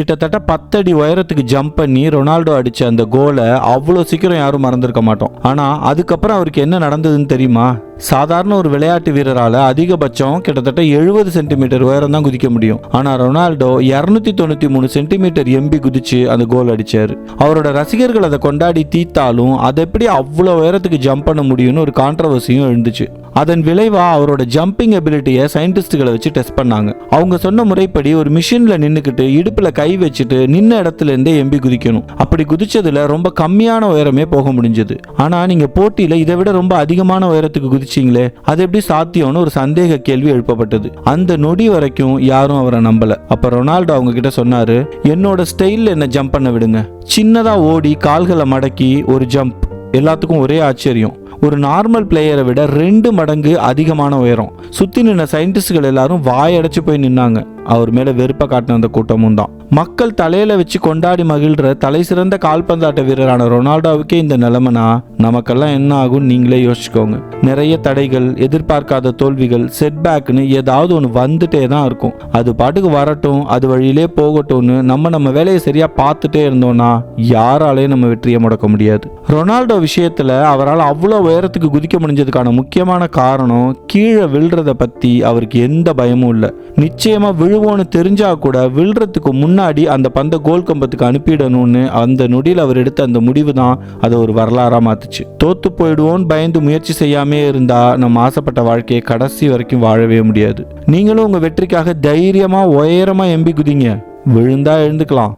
கிட்டத்தட்ட 10 அடி உயரத்துக்கு ஜம்ப் பண்ணி ரொனால்டோ அடிச்ச அந்த கோலை அவ்வளோ சீக்கிரம் யாரும் மறந்துருக்க மாட்டோம். ஆனா அதுக்கப்புறம் அவருக்கு என்ன நடந்ததுன்னு தெரியுமா? சாதாரண ஒரு விளையாட்டு வீரரால் அதிகபட்சம் கிட்டத்தட்ட 70 சென்டிமீட்டர் உயரம் தான் குதிக்க முடியும். ஆனா ரொனால்டோ 293 சென்டிமீட்டர் எம்பி குதிச்சு அந்த கோல் அடிச்சாரு. அவரோட ரசிகர்கள் அதை கொண்டாடி தீத்தாலும் அதை எப்படி அவ்வளோ உயரத்துக்கு ஜம்ப் பண்ண முடியும்னு ஒரு கான்ட்ரவர்சியும் எழுந்துச்சு. அதன் விளைவா அவரோட ஜம்பிங் எபிலிட்டியை சயின்டிஸ்டுகளை வச்சு டெஸ்ட் பண்ணாங்க. அவங்க சொன்ன முறைப்படி ஒரு மிஷின்ல நின்னுக்கிட்டு இடுப்புல கை வச்சுட்டு நின்ன இடத்துல இருந்தே எம்பி குதிக்கணும். அப்படி குதிச்சதுல ரொம்ப கம்மியான உயரமே போக முடிஞ்சது. ஆனா நீங்க போட்டியில இதை விட ரொம்ப அதிகமான உயரத்துக்கு குதிச்சீங்களே, அது எப்படி சாத்தியம்னு ஒரு சந்தேக கேள்வி எழுப்பப்பட்டது. அந்த நொடி வரைக்கும் யாரும் அவரை நம்பல. அப்ப ரொனால்டோ அவங்க கிட்ட சொன்னாரு, என்னோட ஸ்டைல்ல என்ன ஜம்ப் பண்ண விடுங்க. சின்னதா ஓடி கால்களை மடக்கி ஒரு ஜம்ப். எல்லாத்துக்கும் ஒரே ஆச்சரியம். ஒரு நார்மல் பிளேயரை விட 2 மடங்கு அதிகமான உயரம். சுத்தி நின்ன சயின்டிஸ்டுகள் எல்லாரும் வாயடைச்சு போய் நின்னாங்க. அவர் மேல வெறுப்ப காட்டின அந்த கூட்டமும் தான். மக்கள் தலையில வச்சு கொண்டாடி மகிழ்ற தலை சிறந்த கால்பந்தாட்ட வீரரான ரொனால்டோவுக்கே இந்த நிலைமைனா நமக்கெல்லாம் என்ன ஆகும் நீங்களே யோசிச்சுக்கோங்க. நிறைய தடைகள், எதிர்பார்க்காத தோல்விகள், செட்பேக்னு ஏதாவது ஒன்று வந்துட்டே தான் இருக்கும். அது பாட்டுக்கு வரட்டும், அது வழியிலே போகட்டும்னு நம்ம வேலையை சரியா பார்த்துட்டே இருந்தோம்னா யாராலையும் நம்ம வெற்றியை முடக்க முடியாது. ரொனால்டோ விஷயத்துல அவரால் அவ்வளோ உயரத்துக்கு குதிக்க முடிஞ்சதுக்கான முக்கியமான காரணம், கீழே விழுறத பத்தி அவருக்கு எந்த பயமும் இல்லை. நிச்சயமா விழுவோன்னு தெரிஞ்சா கூட விழுறதுக்கு முன்னாடி அந்த பந்தை கோல் கம்பத்துக்கு அனுப்பிடணும்னு அந்த நொடியில் அவர் எடுத்த அந்த முடிவு தான் அதை ஒரு வரலாறா மாத்துச்சு. தோத்து போயிடுவோன்னு பயந்து முயற்சி செய்யாமே இருந்தா நம்ம ஆசைப்பட்ட வாழ்க்கையை கடைசி வரைக்கும் வாழவே முடியாது. நீங்களும் உங்க வெற்றிக்காக தைரியமா உயரமா எம்பி குதிங்க. விழுந்தா எழுந்துக்கலாம்.